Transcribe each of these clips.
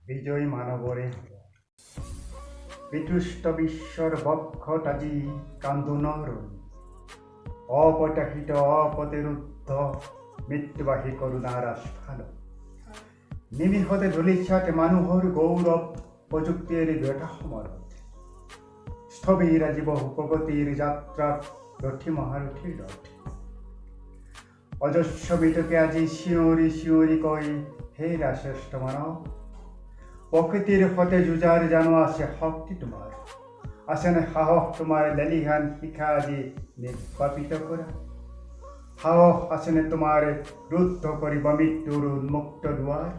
বিজয়ী মানৱৰে বিতুষ্ট বিশ্বৰ বক্ষত আজি কান্দোনৰ অপতাশিত অপ্ৰতিৰোধ মৃত্যুবাহী কৰোণাৰ আস্ফাল নিমিষতে ধূলিছাত মানুহৰ গৌৰৱ প্ৰযুক্তিৰ ব্যথা সমৰত স্থবিৰ জীৱ প্ৰগতিৰ যাত্ৰাত ৰথী মহাৰথীৰ ৰথ অজস্ৰ বিতকে আজি চিঞৰি চিঞৰি কয় হেৰা শ্ৰেষ্ঠ মানৱ প্ৰকৃতিৰ সতে যুঁজাৰ জানো আছে শক্তি তোমাৰ আছেনে সাহস তোমাৰ লেলিহান শিখা আজি নিৰ্বাপিত কৰা সাহস আছেনে তোমাৰ ৰুদ্ধ কৰিব মৃত্যুৰ উন্মুক্ত দুৱাৰ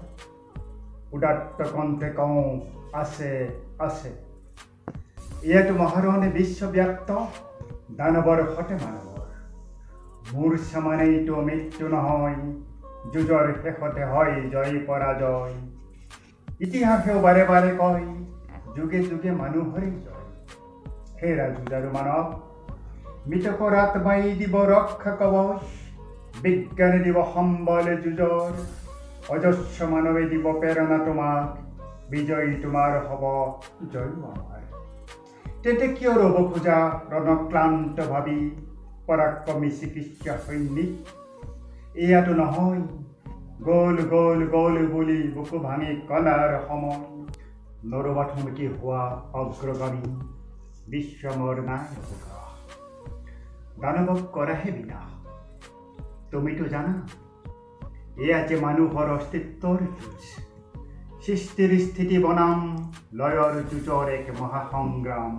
উদাত্ত কণ্ঠে কওঁ আছে আছে ইয়াতো মহাৰণে বিশ্বব্যাপ্ত দানৱৰ সতে মানৱৰ মূৰ্ছা মানেইতো মৃত্যু নহয় যুঁজৰ শেষতে হয় জয় পৰাজয় ইতিহাসেও বাৰে বাৰে কয় যুগে যুগে মানুহৰে জয় হেৰা যুঁজাৰু মানৱ মৃতকৰ আত্মাই দিব ৰক্ষা কৱচ বিজ্ঞানে দিব সম্বল যুঁজৰ অজস্ৰ মানৱে দিব প্ৰেৰণা তোমাক বিজয়ী তোমাৰ হ'ব জয় আমাৰ তেতে কিয় ৰ'ব খোজা ৰণক্লান্ত ভাবি পৰাক্ৰমী চিকিৎসা সৈনিক এয়াতো নহয় গ'ল গ'ল গ'ল বুলি বুকু ভাঙি কলাৰ সময় নৰবা থমকি হোৱা অগ্ৰগামী বিশ্বমৰ নাই দানৱক কৰাহে বিনাশ তুমিতো জানা এয়া যে মানুহৰ অস্তিত্বৰ যুঁজ সৃষ্টিৰ স্থিতি বনাম লয়ৰ যুঁজৰ এক মহাসংগ্ৰাম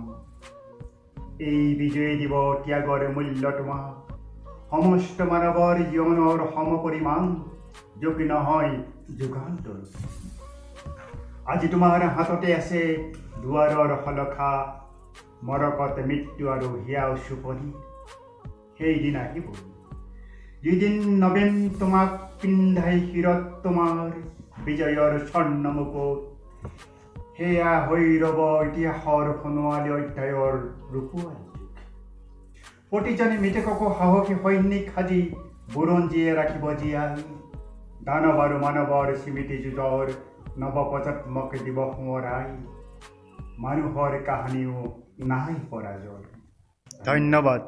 এই বিজয়ী দিব ত্যাগৰ মূল্য তোমাক সমস্ত মানৱৰ জীৱনৰ সমপৰিমাণ যোগ নহয় যুগান্তৰ আজি তোমাৰ হাততে আছে দুৱাৰৰ শলখা মৰকত মৃত্যু আৰু হিয়াও চুপনি সেইদিন আহিব যিদিন নবীন তোমাক পিন্ধাই শিৰত তোমাৰ বিজয়ৰ স্বৰ্ণ মুকুট সেয়া হৈ ৰ'ব ইতিহাসৰ সোণোৱালী অধ্যায়ৰ ৰূপোৱালী প্ৰতিজনে মৃতককো সাহসী সৈনিক সাজি বুৰঞ্জীয়ে ৰাখিব জীয়াই দানৱ আৰু মানৱৰ স্মৃতি যুঁজৰ নৱপ্ৰজন্মক দিব সোঁৱৰাই মানুহৰ কাহিনীও নাই পৰাজয় ধন্যবাদ।